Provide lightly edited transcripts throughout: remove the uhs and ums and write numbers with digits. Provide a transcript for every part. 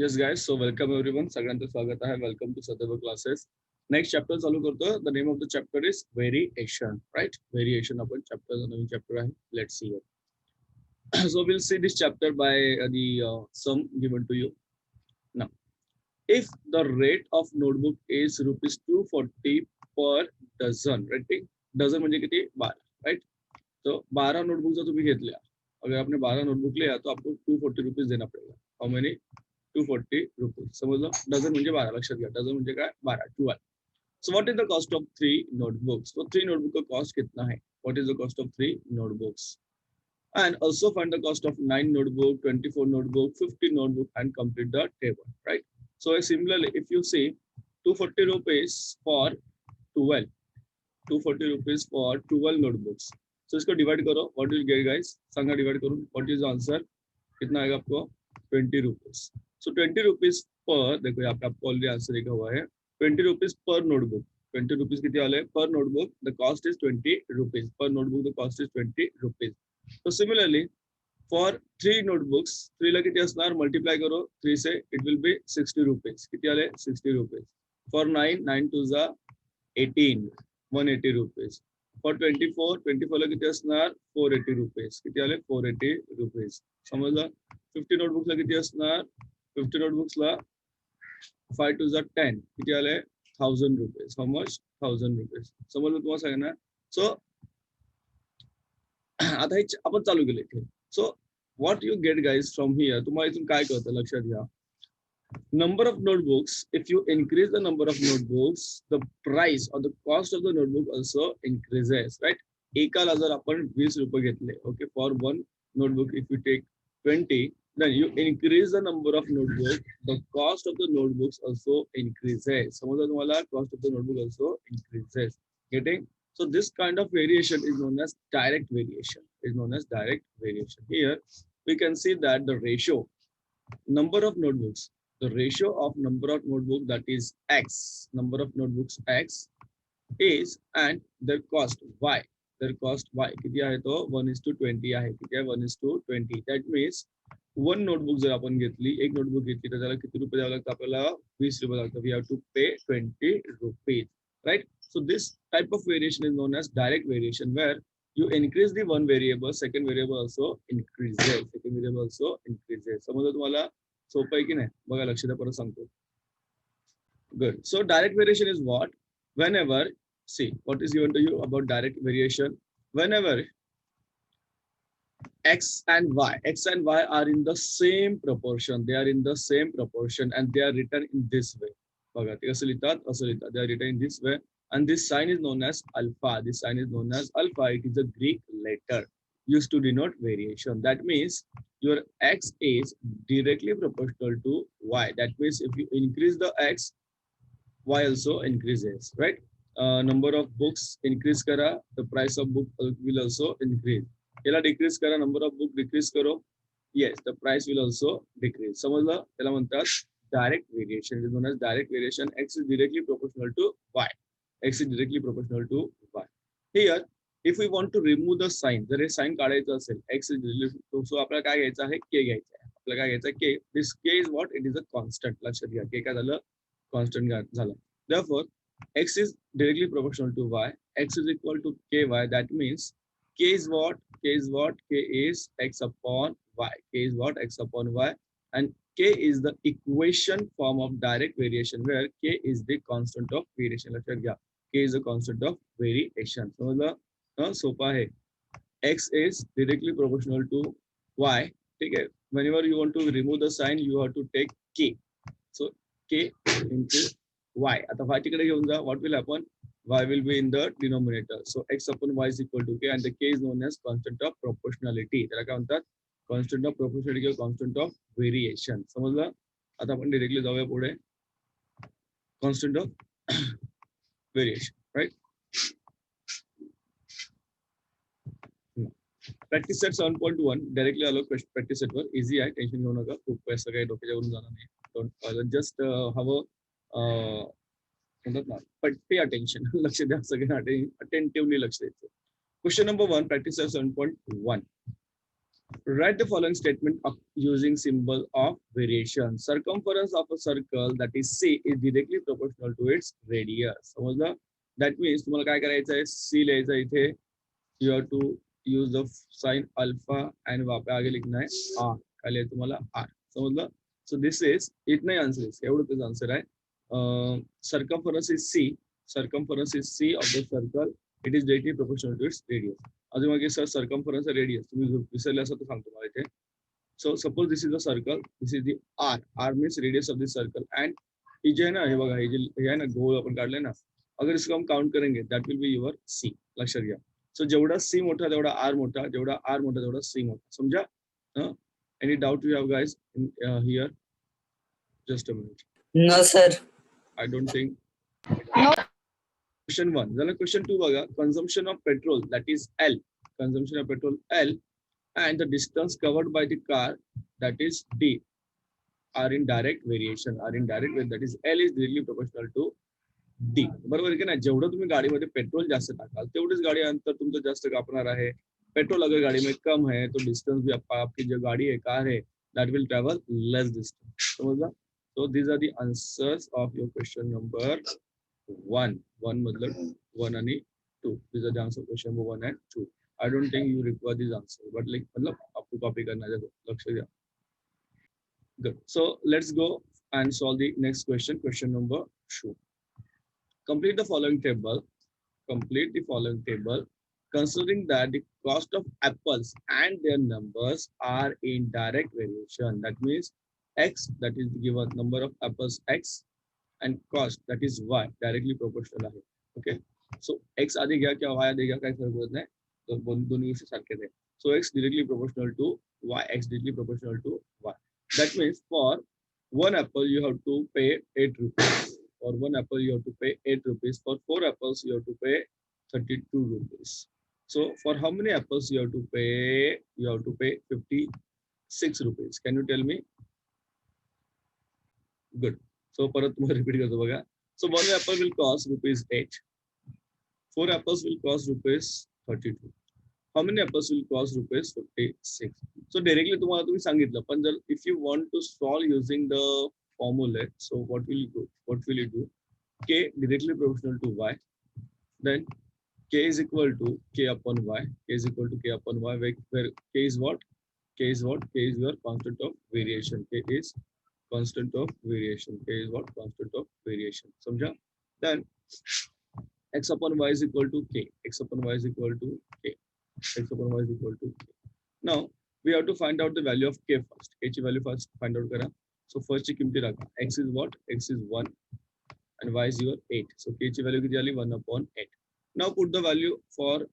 Yes guys, so welcome everyone. सगळ्यांचं स्वागत आहे. Welcome to Satyava classes. Next chapter चालू करतो. The name of the chapter is variation, right? Variation आपण chapter नवीन chapter आहे. Let's see it. So we'll see this chapter by the sum given to you. Now, if the rate of notebook is rupees 240 per dozen, right? Dozen म्हणजे किती? 12, right? So 12 notebook जर तुम्ही घेतल्या, अगर आपने 12 notebook लिया तो आपको 240 rupees देना पड़ेगा. How many? 240 rupees. समजलं? डझन म्हणजे 12 लक्षात घ्या. डझन म्हणजे काय? 12, 12. So what is the cost of 3 notebooks? So 3 notebook का cost कितना है? What is the cost of 3 notebooks? And also find the cost of 9 notebook, 24 notebook, 50 notebook and complete the table, right? So similarly, if you see 240 rupees for 12, 240 rupees for 12 notebooks. So इसको divide करो. What will you get guys? संगा divide करो. What is the answer? कितना आएगा आपको? 20 rupees. So 20 rupees per, देखो यहाँ पे आपको ऑलरेडी आंसर लिखा हुआ है 20 rupees per notebook. 20 rupees कितने वाले per notebook? The cost is 20 rupees per notebook. The cost is 20 rupees. So similarly, for 3 notebooks, 3 ला किती असणार? Multiply करो 3 से, it will be 60 rupees. किती आले? 60 rupees. For 9, 9 to the 18, 180 rupees. For 24, 24 ला किती असणार? 480 rupees. किती आले? 480 rupees. समजलं? 50 notebooks ला किती असणार? 50 notebooks ला 5 to the 10 किती आले? 1000 rupees. How much? 1000 rupees. समजलं तुम्हाला सगळ्यांना? So आता हे आपण चालू केले इथे. So what you get guys from here? तुम्हाला इथून काय कळतं लक्षात घ्या. Number of notebooks, if you increase the number of notebooks, the price or the cost of the notebook also increases, right? एकाला जर आपण 20 रुपये घेतले, okay, for one notebook if you take 20, then you increase the number of notebooks, the cost of the notebooks also increases. समजलं तुम्हाला? Cost of the notebook also increases. Getting? So this kind of variation is known as direct variation. Is known as direct variation. Here we can see that the ratio, number of notebooks, the ratio of number of notebook, that is x, number of notebooks x is, and their cost y, their cost y किती आहे तो? 1:20 आहे. किती आहे? 1:20. That means one notebook जर आपण घेतली, एक notebook घेतली तर त्याला किती रुपये द्यावं लागतं? आपल्याला 20 रुपये लागतं. We have to pay 20 rupees, right? So this type of variation is known as direct variation, where you increase the one variable, second variable also increases. Second variable also increases. समजलं तुम्हाला? सोपं आहे की नाही? बघा लक्ष द्या, परत सांगतो. Good. So direct variation is what? Whenever, see what is given to you about direct variation. Whenever x and y are in the same proportion, they are in the same proportion and they are written in this way. बघा ते कसं लिहितात? असं लिहितात. They are written in this way, and this sign is known as alpha. This sign is known as alpha. It is a Greek letter used to denote variation. That means your x is directly proportional to y. That means if you increase the x, y also increases, right? Number of books increase kara, the price of book will also increase. याला decrease करा, number of book decrease करो, yes, the price will also decrease. समजलं? त्याला म्हणतात direct variation. It is known as direct variation. X is directly proportional to y. X is directly proportional to y. Here, if we want to remove the sign, जर हे sign काढायचं असेल, x is directly, so आपल्याला काय घ्यायचं आहे? k घ्यायचं आहे. आपल्याला काय घ्यायचं आहे? k. This k is what? It is a constant. लक्षात घ्या. k काय झालं? Constant झालं. Therefore, x is directly proportional to y. X is equal to ky. That means k is what? K is what? K is x upon y. K is what? X upon y. And k is the equation form of direct variation, where k is the constant of variation. लक्षात घ्या. K is the constant of variation. समजलं? सोपं आहे. X is directly proportional to y. ठीक आहे. Whenever you want to remove the sign, you have to take k. So k into y. आता y तिकडे घेऊन जा. What will happen? Y will be in the denominator. So x upon y is equal to k, and the k is known as constant of proportionality. त्याला काय म्हणतात? Constant of proportionality or constant of variation. समजलं? आता आपण directly जाऊया पुढे. Constant of variation, right? Practice set 7.1 directly Alo practice set were. Easy आहे, tension घेऊ नका. खूप असं काही डोक्यावरून जाणार नाही. Don't just have a म्हणतात ना, but pay attention. लक्ष द्या सगळ्यांना, attentively लक्ष द्यायचं. Question number 1, practice set 7.1. Write the following statement using symbol of variation. Circumference of a circle that is C is directly proportional to its radius. समजलं? That means तुम्हाला काय करायचं आहे? C लिहायचं आहे इथे. You have to use the sign alpha and वहाँ पे आगे लिखना है R. काय लिहायचं तुम्हाला R. समजलं? So this is इतना ही आंसर है. एवढं तेच आंसर आहे. Circumference is C. Circumference is C of the circle. It is directly proportional to its radius. अजून मग सर सर्कम्फरन्स रेडियस तुम्ही विसरले असं तर सांगतो मला इथे. So suppose this is the circle, this is the R. R means radius of this circle and ये जो है ना, हे बघा हे जे आहे ना गोल आपण काढले ना, अगर इसको हम काउंट करेंगे दैट विल बी युअर सी. लक्षात घ्या. सो जेवढा सी मोठा तेवढा आर मोठा, जेवढा आर मोठा तेवढा सी मोठा. समजा? Any doubt you have guys in here? Just a minute. No, sir. I don't think. No. Question 1. Then question 2 बघा. Consumption of petrol, that is L. Consumption of petrol L and the distance covered by the car, that is D, are in direct variation. Are in direct variation, that is L is directly proportional to D. बरोबर की नाही? जेवढं तुम्ही गाडीमध्ये petrol जास्त टाकाल तेवढीच गाडी अंतर तुमचं जास्त कापणार आहे. पेट्रोल अगर गाड़ी में कम है तो डिस्टेंस भी आपकी जो गाड़ी है कार है that will travel less distance. समझा? So these are the answers of your question number 1. 1 मतलब 1 and 2. These are the answer question number 1 and 2. I don't think you require this answer, but like मतलब आपको copy करना है तो लक्ष्य दिया. Good. So let's go and solve the next question. Question number 2. Complete the following table. Complete the following table. Considering that the cost of apples and their numbers are in direct variation. That means x, that is the given number of apples x, and cost, that is y, directly proportional आहे. Okay. So x आधी घ्या किंवा y आधी घ्या काही फरक पडत नाही. तर दोन्ही गोष्टी सारख्याच आहे. So x directly proportional to y, x directly proportional to y. That means for one apple you have to pay 8 rupees. For one apple you have to pay 8 rupees. For 4 apples you have to pay 32 rupees. So for how many apples you have to pay? You have to pay 56 rupees. Can you tell me? Good. So परत तुम्हाला repeat करतो बघा. So one apple will cost rupees 8. 4 apples will cost rupees 32. How many apples will cost rupees 56? So directly तुम्हाला तुम्ही सांगितलं, पण जर if you want to solve using the formula, so what will you do? What will you do? K directly proportional to y. Then K is equal to K upon y. K is equal to K upon y, where K is what? K is what? K is your constant of variation. K is constant of variation. K is what? Constant of variation. समझा? Then x upon y is equal to k. X upon y is equal to k. X upon y is equal to k. Now we have to find out the value of k first. K ची value first find out करा. So first ची किमती टाका. X is what? X is 1 and y is your 8. So k ची value किती आली? 1 upon 8. Now put the value for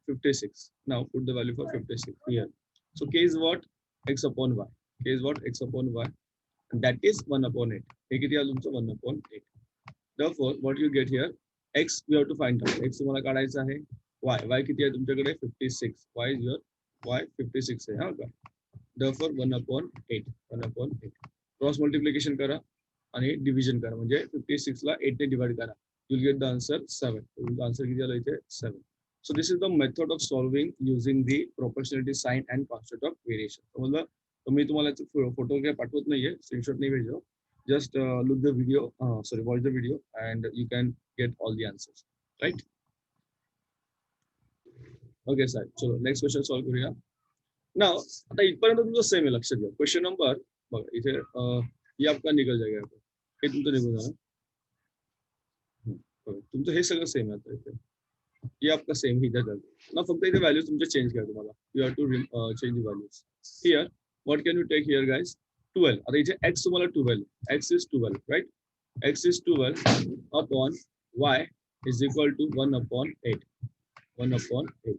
56. Now put the value for 56 here. So k is what? X upon y. K is what? X upon y. And that is 1 upon 8. हे किती आलं तुमचं? 1 upon 8. Therefore, what you get here? X we have to find out. X तुम्हाला काढायचा आहे. Y. Y किती आहे तुमच्याकडे? 56. Y is your Y 56 आहे. हा का? Therefore 1 upon 8. 1 upon 8. Cross multiplication करा आणि division करा. म्हणजे 56 ला 8 ने divide करा. You'll get the answer 7. The answer किती आलं इथे? 7. So this is the method of solving using the proportionality sign and constant of variation. समजलं? तो मी तुम्हाला फोटो काय पाठवत नाहीये, स्क्रीनशॉट नाही भेजो. Just look the video, watch the video and you can get all the answers, right? Okay, sir. चलो next question solve करूया. Now आता इथपर्यंत तुमचं सेम आहे, लक्षात घ्या. क्वेश्चन नंबर बघा इथे ये आपका निकल जाएगा. हे तुमचं निघून जाणार. तुमचं हे सगळं सेम आहे आता इथे. ये आपका सेम ही इधर जातो. ना फक्त इथे व्हॅल्यूज तुमचे चेंज करा तुम्हाला. You have to change the values. Here, what can you take here, guys? 12. आता इथे x तुम्हाला 12. X is 12, right? X is 12 upon y is equal to 1 upon 8. 1 upon 8.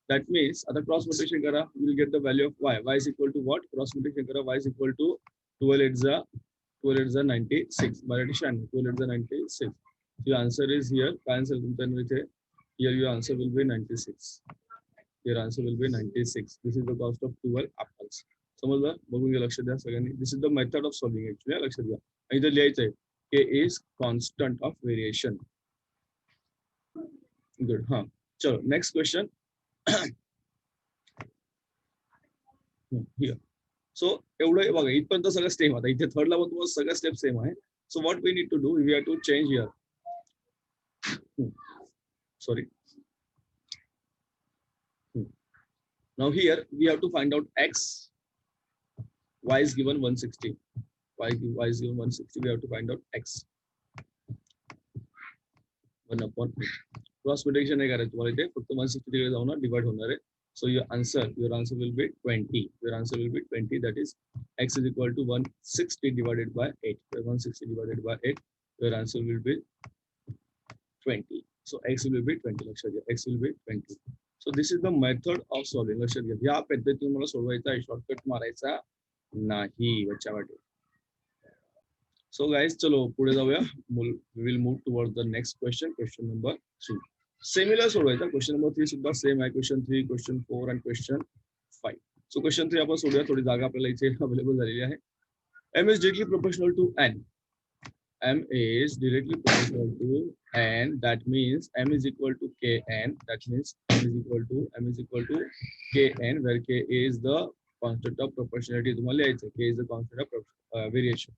That means आता cross multiplication करा, you will get the value of y. Y is equal to what? Cross multiplication करा, y is equal to 12 8 is 96. Marathi 96. 12 8 is 96. So your answer is here. काय answer तुमच्या इथे? Here your answer will be 96. Your answer will be 96. This is the cost of 12 apples. समजलं? बघून घ्या, लक्ष द्या सगळ्यांनी. This is the method of solving actually. लक्षात घ्या. आणि इथे लिहायचं आहे K is constant of variation. Good. हाँ चलो next question. हिअर. सो एवढं बघा इथपर्यंत सगळं सेम. आता इथे थर्डला पण तुम्हाला सगळं स्टेप सेम आहे. So what we need to do, we have to change here. Sorry. Now here we have to find out x. Y is given 160. Y is given 160. We have to find out x. 1 upon 8. Cross multiplication नाही करायचं तुम्हाला इथे, फक्त 160 तिकडे जाऊन divide होणार आहे. So your answer will be 20. Your answer will be 20. That is x is equal to 160 divided by 8. 160 divided by 8. Your answer will be 20. So x will be 20. लक्षात घ्या. X will be 20. So this is the method of solving. लक्षात घ्या. या पद्धतीने मला सोडवायचा आहे, shortcut मारायचा नाही बच्चावाटे. So guys, चलो पुढे जाऊया. We will move towards the next question. Question number 3. Similar सोडवायचा. Question number 3 सुद्धा सेम आहे. Question 3, Question 4 and Question 5. So Question 3 आपण सोडूया. थोडी जागा आपल्याला इथे अवेलेबल झालेली आहे. M is directly proportional to N. M is directly proportional to N. That means M is equal to Kn. That means M is equal to Kn, where K is the constant of proportionality. तुम्हाला लिहायचं K is the constant of variation.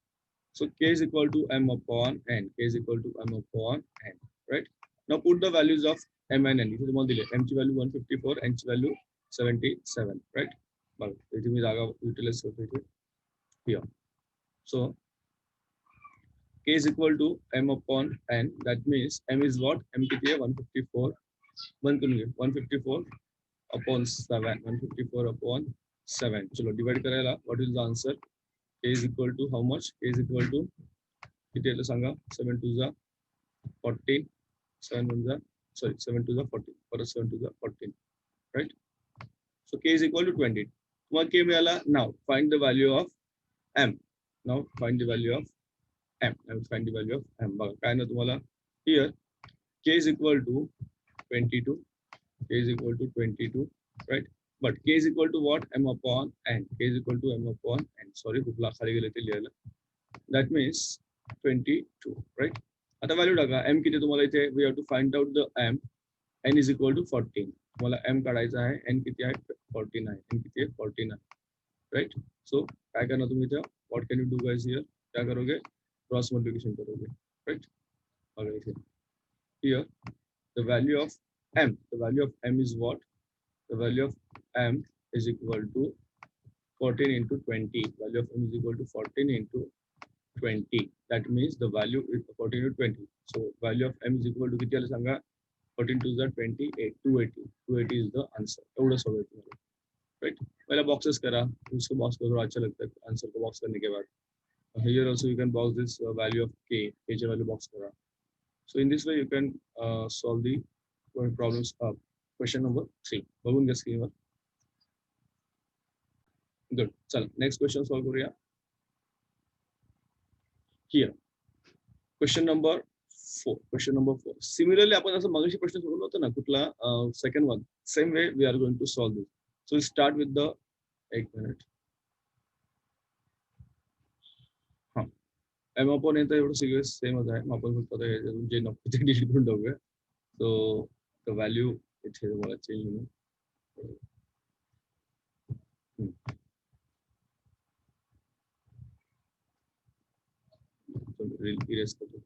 So K is equal to M upon N. K is equal to M upon N. Right? Now put the values of M and N. इथे तुम्हाला दिले M ची value 154, N ची value 77. Right? बघा इथे मी जागा utilize करतो इथे. Here. So K is equal to M upon N. That means M is what? M किती आहे? 154. 154 upon 7. 154 upon 7. चलो divide करायला. What is the answer? K is equal to how much? K is equal to किती आहे सांगा. 7 to the 14. 7 to the 7 to the 14. परत 7 to the 14. Right? So K is equal to 20. तुम्हाला K मिळाला. Now find the value of M. Now find the value of M. I will find the value of M. बघा काय ना तुम्हाला here K is equal to 22. K is equal to 22. Right? But K is equal to what? M upon N. K is equal to M upon N. Sorry, खूप खाली गेले ते लिहायला. That means 22. Right? आता व्हॅल्यू टाका. M किती तुम्हाला इथे we have to find out the M. N is equal to 14. तुम्हाला M काढायचा आहे. N किती आहे? 14 आहे. N किती आहे? 14 आहे. Right? So काय करणार तुम्ही इथे? What can you do guys here? क्या करोगे? Cross multiplication करोगे. Right? बघा इथे. Here the value of M. The value of M is what? The value of M is equal to 14 into 20. Value of M is equal to 14 into 20. That means the value is 14 into 20. So value of M is equal to किती आलं सांगा. 14 to the 28. 280. 280 is the answer. एवढं solve आहे तुम्हाला. Right? पहला boxes करा. उसको box करो अच्छा लगता है. Answer को box करने के बाद. Here also you can box this value of K. K ची value box करा. So in this way you can solve the problems of question number 3. बघून घ्या स्क्रीनवर. गुड. चला नेक्स्ट क्वेश्चन सॉल्व करूया. Here question number 4. Question number 4. Similarly आपण असं मगाशी प्रश्न सोडवला होता ना कुठला second one. Same way we are going to solve this. So start with the एक मिनिट. हां एम अपॉन येतं एवढं सगळं सेमच आहे. आपण फक्त जे नको ते डिलीट करून टाकूया. सो द व्हॅल्यू इथे मला चेंज होईल. इरेज करतो.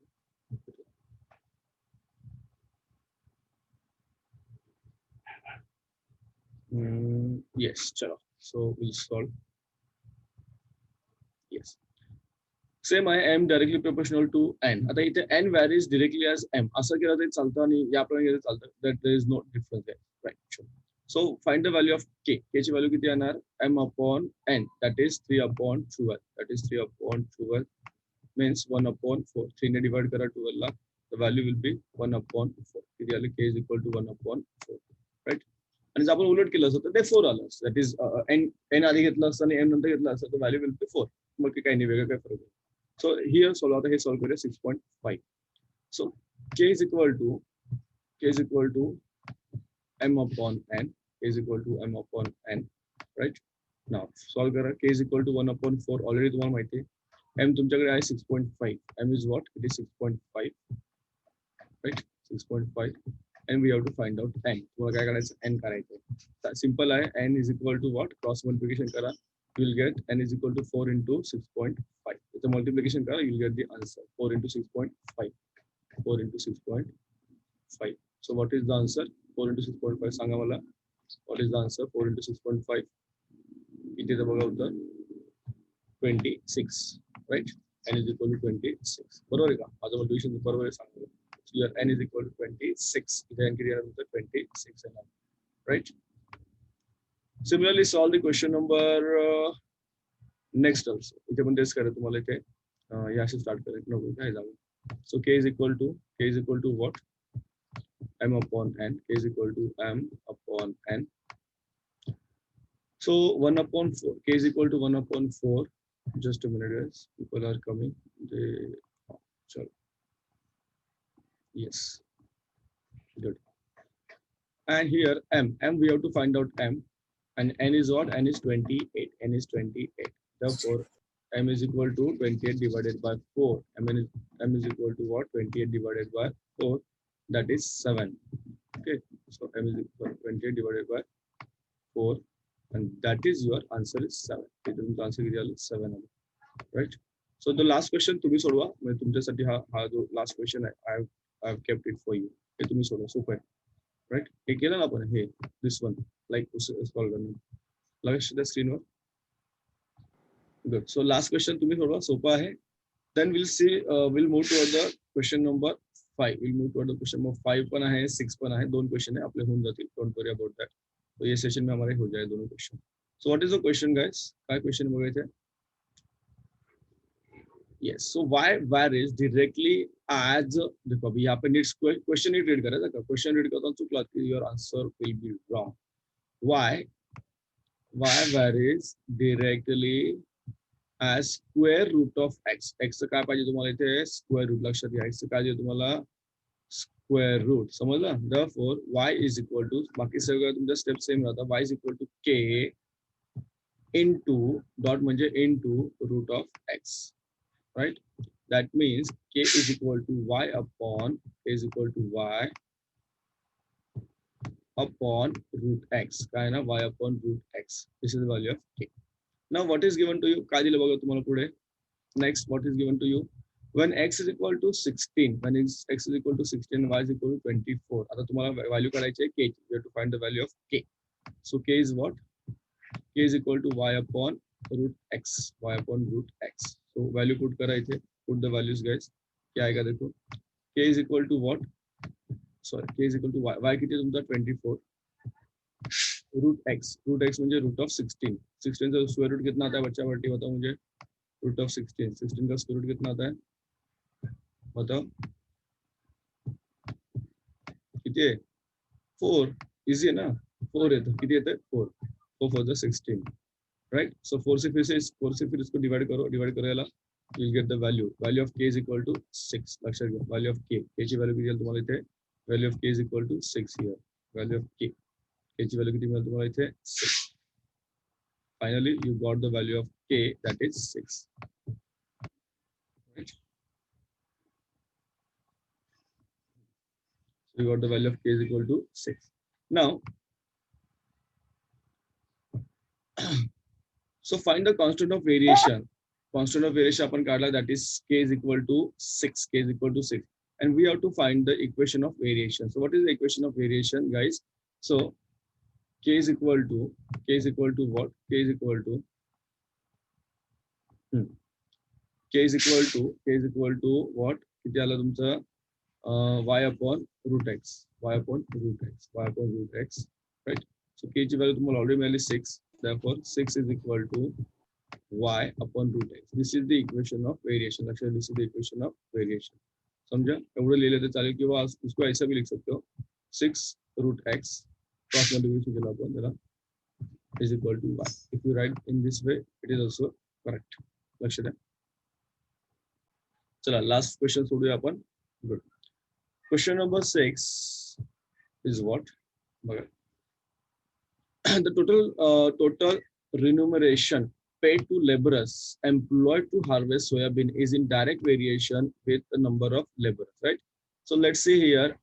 Yes, chalo. So we'll solve. Yes. Same आहे M directly proportional to N. आता इथे N varies directly as M. असं केलं तरी चालतं आणि याप्रमाणे केलं चालतं. That there is no difference there. Right. Sure. So find the value of K. K ची value किती येणार? M upon N. That is 3 upon 12. That is 3 upon 12 means 1 upon 4. 3 ने divide करा 12 ला. The value will be 1 upon 4. किती आलं? K is equal to 1 upon 4. Right? आणि जर आपण उलट केलं असतं तर ते 4 आलं. That is N आधी घेतलं असतं आणि M नंतर घेतलं असतं तर value will be 4. मग काही नाही वेगळं काय फरक नाही. So here solve आता हे solve करूया 6.5. So K is equal to M upon N. K is equal to M upon N. Right? Now solve करा. K is equal to 1 upon 4. Already तुम्हाला माहिती आहे. M तुमच्याकडे आहे 6.5. M is what? It is 6.5. Right? 6.5. And we have to find out N. तुम्हाला काय करायचं? N करायचं. सिंपल आहे. n is equal to what, cross multiplication करा, you will get n is equal to 4 into 6.5. It's a multiplication करा, you will get the answer 4 into 6.5. 4 into 6.5. So what is the answer? 4 into 6.5 सांगा मला. What is the answer? 4 into 6.5. किती येतं बघा उत्तर? 26. Right? n is equal to 26. बरोबर आहे का? माझं multiplication बरोबर आहे सांगा. So your n is equal to 26. इथे n किती येणार? 26 येणार. Right? Similarly, solve the question number next also. इथे पण तेच करा तुम्हाला इथे याशी स्टार्ट करायचं नको काय जाऊ. So k is equal to what? M upon n. K is equal to m upon n. So 1 upon 4. K is equal to 1 upon 4. Just a minute, guys. People are coming. Sorry. Yes. Good. And here m we have to find out m. And n is what? N is 28. N is 28. Therefore, m is equal to 28 divided by 4. M is equal to what? 28 divided by 4. That is 7. Okay. So m is equal to 28 divided by 4. And that is your answer is 7. The answer is 7. Right. So the last question to be solved. The last question I have kept it for you. Super. Right. This one. Like the screen. Good. So last question to be solved. Then we'll see. We'll move toward the question number 5. We'll move toward the question number 5 पण आहे, 6 पण आहे. दोन question आहे आपले होऊन जातील. Don't worry about that. तो ये सेशन में हमारे हो जाए दोनों question. So what is the question, guys? काय क्वेश्चन बघायचे? Yes. So why varies directly as देखो अभी यहाँ पे next question ही read करा था. Question read करता हूँ चुकला कि your answer will be wrong. Why varies directly as square root of x. X काय पाहिजे तुम्हाला इथे square root लक्षात घ्या. X काय पाहिजे तुम्हाला square root. समजला? Therefore y is equal to बाकी सगळं तुमचा स्टेप सेम राहता. Y is equal to k into dot म्हणजे into root of x. Right? That means k is equal to y upon root x. काय ना y upon root x. This is the value of k. Now what is given to you? काय दिलं बघा तुम्हाला पुढे. Next, what is given to you? When x is equal to 16, when x is equal to 16, y is equal to 24. आता तुम्हाला value काढायची आहे k. You have to find the value of k. So k is what? K is equal to y upon root x. Y upon root x. So value put करा इथे. Put the values, guys. क्या आएगा देखो. K is equal to what? Sorry, k is equal to y. Y किती तुमचा 24. Root x म्हणजे root of 16. 16 का square root कितना आता है बच्चा बट्टी बताओ मुझे. Root of 16. 16 का square root कितना आता है बताओ. किती है 4. इजी है ना. 4 है तो किती येता है 4. 4 for the 16. Right. So 4 से फिर इसको डिवाइड करो याला. You will get the value of k is equal to 6. लक्षात घ्या. Value of k ची value किती आहे तुम्हाला इथे. Value of k is equal to 6 here. Value of k ची value किती मिळेल तुम्हाला इथे 6. Finally, you got the value of k, that is 6. Right. So you got the value of k is equal to 6. Now, so find the constant of variation. Constant of variation upon काढला, that is k is equal to 6. K is equal to 6. And we have to find the equation of variation. So what is the equation of variation, guys? So k is equal to what? K is equal to what? किती आला तुमचा y upon root x. Right? So k ची value तुम्हाला already मिळाली 6. Therefore 6 is equal to y upon root x. This is the equation of variation. Actually, this is the equation of variation. समझा? एवढं लिहिले तर चालेल किंवा इसको ऐसा भी लिख सकते हो. 6 root x cross multiplication केला आपण त्याला is equal to y. If you write in this way, it is also correct. लक्ष द्या. चला last question सोडूया आपण. Good. Question number 6 is what? बघा. The total remuneration paid to laborers employed to harvest soybean is in direct variation with the number of laborers, right? So let's see here.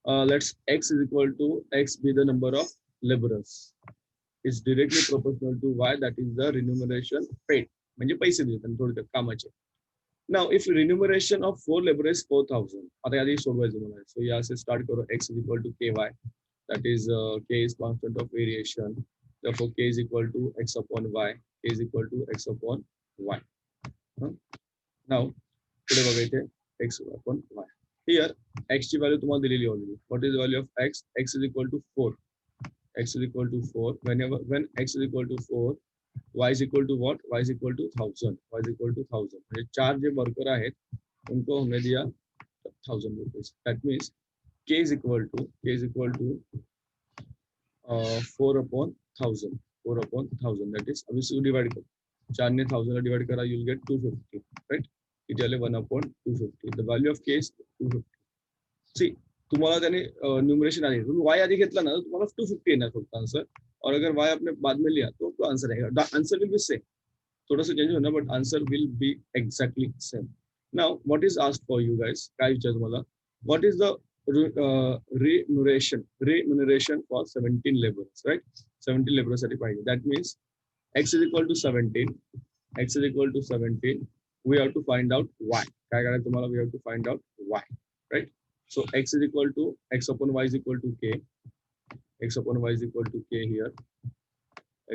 Let's x is equal to x be the number of laborers is directly proportional to y, that is the remuneration paid. म्हणजे पैसे देतात थोडक्यात कामाचे. Now if remuneration of 4 laborers is 4,000, आता आधी सोडवायचं मला. So या से start करो, x is equal to ky, that is k is constant of variation, therefore k is equal to x upon y, k is equal to x upon y. Now पुढे बघा इथे x upon y. Here x ची value तुम्हाला दिलेली already. What is the value of x? X is equal to 4. X is equal to 4. When x is equal to 4, y is equal to what? Y is equal to 1000. Y is equal to 1000. म्हणजे चार जे worker आहेत उनको हमने दिया 1000 rupees. That means k is equal to 4 upon 1000. 4 upon 1000. That is अभी इसको divide करो. 4 ने 1000 divide करा, you'll get 250. Right? इथे आले 1 upon 250. The value of k is 250. See, तुम्हाला त्याने न्यूमरेशन आली, y आधी घेतला ना तुम्हाला 250 येणार फक्त आंसर, और अगर y आपने बाद में लिया तो आंसर आएगा. आंसर विल बी सेम, थोड़ा सा चेंज होना, but answer will be exactly same. Now what is asked for you guys, काय विचार तुम्हाला, what is the remuneration for 17 laborers, right? 17 laborers साठी पाहिजे. That means x is equal to 17, x is equal to 17, we have to find out y. काय करायचं तुम्हाला, we have to find out y, right? So x is equal to x upon y is equal to k, x upon y is equal to k here,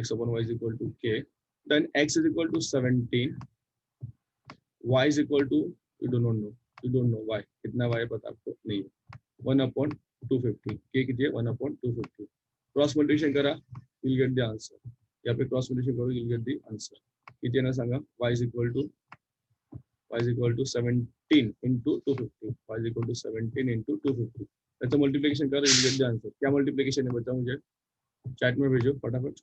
x upon y is equal to k. Then x is equal to 17, y is equal to, you don't know y, कितना y पता आपको नहीं है, 1 upon 250, k कितनी है 1 upon 250. Cross multiplication करा, you'll get the answer. यहाँ पे क्रॉस मल्टीप्लिकेशन करो, you'll get the answer. कितनी है ना सांगा, y is equal to 17 into 250. Y is equal to 17 into 250. ऐसा मल्टीप्लिकेशन करो, you'll get the answer. क्या मल्टीप्लिकेशन है बताओ मुझे, चैट में भेजो फटाफट.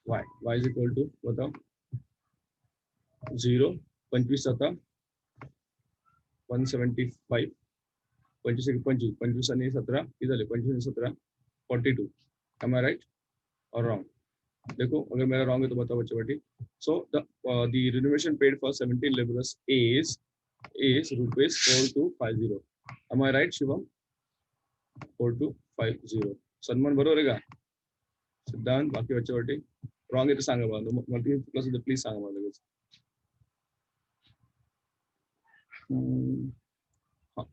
y is equal to बताओ 0, 25 आता 175, 25 आणि 17 किती झाले, 25 आणि 17 42. Am I right or wrong? देखो अगर मेरा रॉन्ग है तो बताओ बच्चे बेटी. So the remuneration paid for 17 laborers is rupees 4250. Am I right Shivam? 4250. सन्मान बरोबर आहे का सिद्धांत? बाकी बच्चे बेटी रॉन्ग है तो सांगा मला, मल्टी प्लस प्लीज सांगा मला लगेच. हाँ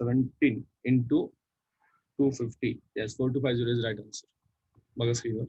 17 into 250. Yes, 4250 is right answer. बघा स्क्रीनवर.